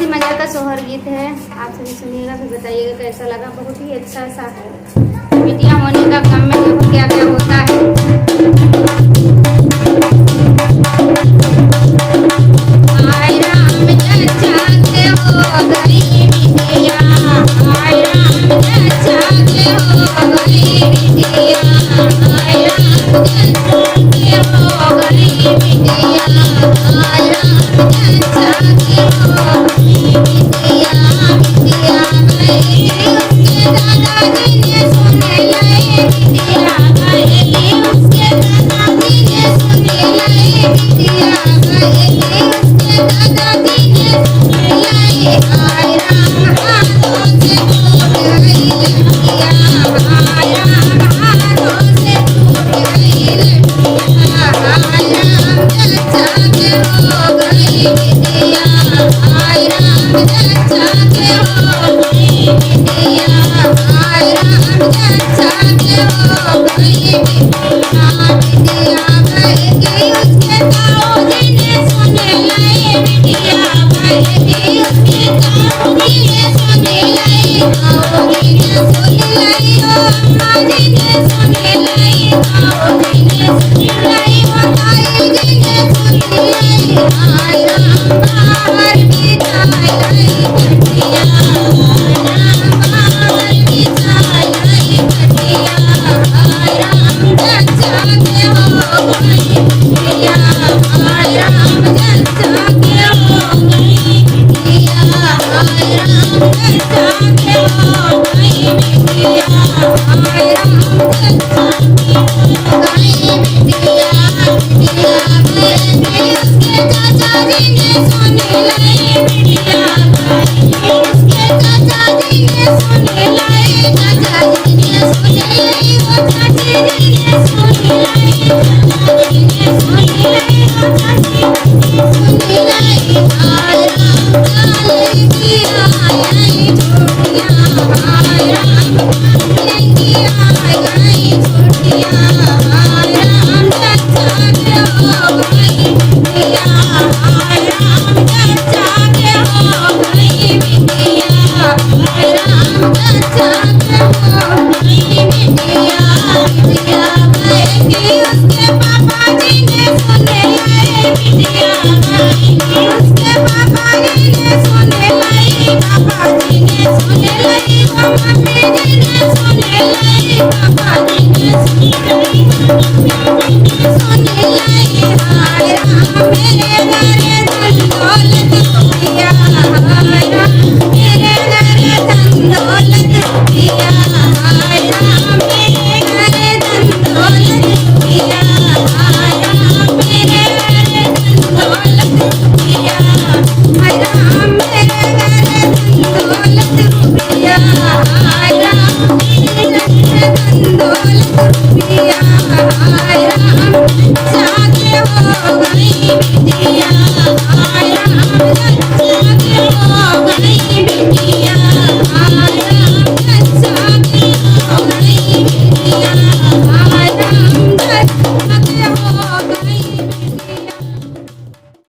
हंसी मजाक का सोहर गीत है, आप सभी सुनिएगा, फिर बताइएगा कैसा लगा। बहुत ही अच्छा सा है। बेटियां होने का काम में देखो क्या क्या होता है। हाय राम चचा के हो गई बिटिया, हाय राम चचा के हो गई बिटिया, हाय राम चचा के हो गई बिटिया, हाय राम चचा के हो गई बिटिया। बिटिया गई उसके दादाजी ने सुन लाई, बिटिया गई उसके दादाजी ने सुन लाई, बिटिया गई उसके दादाजी ने सुन लाई। हाय राम हाथों से टूट गई लड़कियां, हाय राम हाथों से टूट गई लड़कियां, हाय राम चचा के हो गई बिटिया, हाय राम चचा के हो गई बिटिया, हाय राम चचा के हो गई बिटिया। बिटिया गई उसके ताऊजी ने सुन लाई, बिटिया गई उसके ताऊजी ने सुन लाई, ताऊजी ने सुन लाई, ओ अम्मा जी ने सुन लाई, ताऊजी ने सुन लाई, ओ ताई जी ने सुन लाई। हाय राम